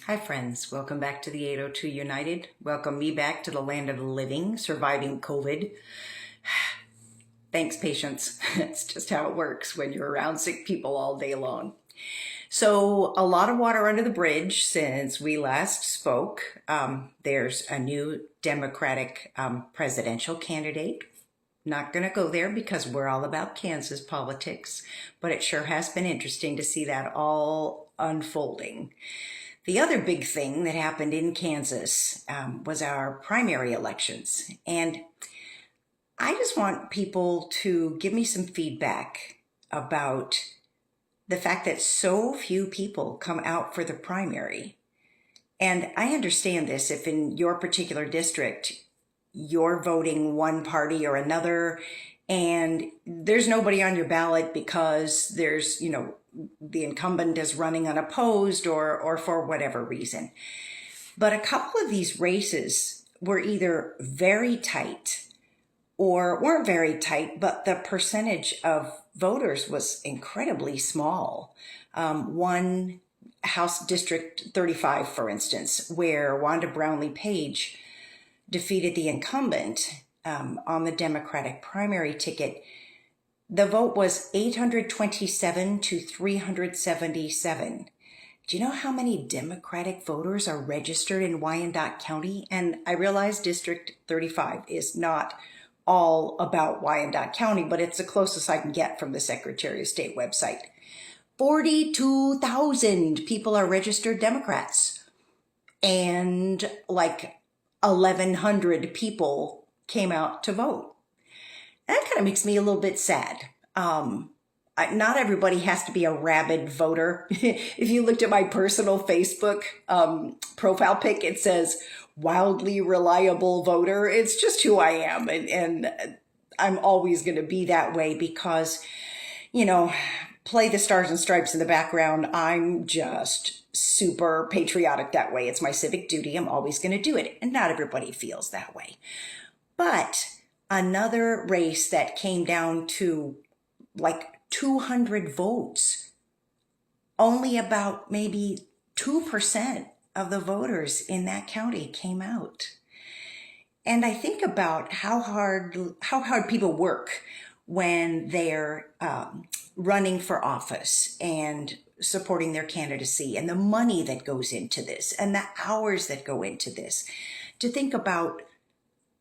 Hi friends, welcome back to the 802 United. Welcome me back to the land of the living, surviving COVID. Thanks, patience. It's just how it works when you're around sick people all day long. So a lot of water under the bridge since we last spoke. There's a new Democratic presidential candidate. Not going to go there because we're all about Kansas politics, but it sure has been interesting to see that all unfolding. The other big thing that happened in Kansas was our primary elections. And I just want people to give me some feedback about the fact that so few people come out for the primary. And I understand this if in your particular district, you're voting one party or another, and there's nobody on your ballot because there's, the incumbent is running unopposed or for whatever reason. But a couple of these races were either very tight or weren't very tight, but the percentage of voters was incredibly small. One House District 35, for instance, where Wanda Brownlee Page defeated the incumbent on the Democratic primary ticket, the vote was 827 to 377. Do you know how many Democratic voters are registered in Wyandotte County? And I realize District 35 is not all about Wyandotte County, but it's the closest I can get from the Secretary of State website. 42,000 people are registered Democrats, and like 1,100 people came out to vote. That kind of makes me a little bit sad. Not everybody has to be a rabid voter. If you looked at my personal Facebook profile pic, it says wildly reliable voter. It's just who I am. And I'm always going to be that way because, play the Stars and Stripes in the background. I'm just super patriotic that way. It's my civic duty. I'm always going to do it. And not everybody feels that way. But another race that came down to like 200 votes, only about maybe 2% of the voters in that county came out. And I think about how hard people work when they're running for office and supporting their candidacy, and the money that goes into this and the hours that go into this, to think about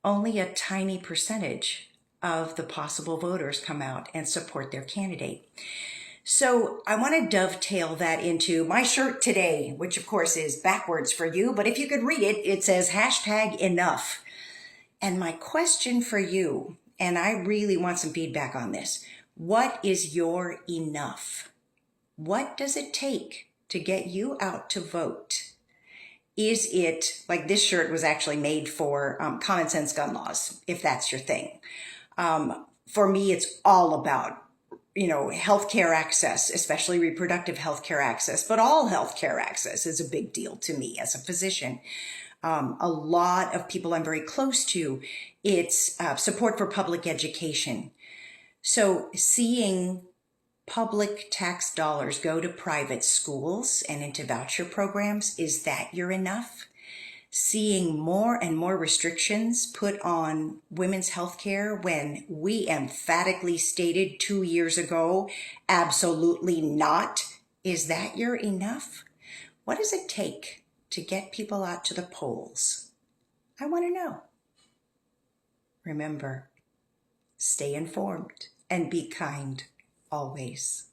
only a tiny percentage of the possible voters come out and support their candidate. So I want to dovetail that into my shirt today, which of course is backwards for you, but if you could read it, it says #enough. And my question for you, and I really want some feedback on this, what is your enough? What does it take to get you out to vote? Is it, like this shirt was actually made for common sense gun laws, if that's your thing. For me, it's all about, healthcare access, especially reproductive healthcare access, but all healthcare access is a big deal to me as a physician. A lot of people I'm very close to, it's support for public education. So seeing public tax dollars go to private schools and into voucher programs, is that your enough? Seeing more and more restrictions put on women's health care when we emphatically stated 2 years ago, absolutely not. Is that your enough? What does it take to get people out to the polls? I want to know. Remember, stay informed and be kind always.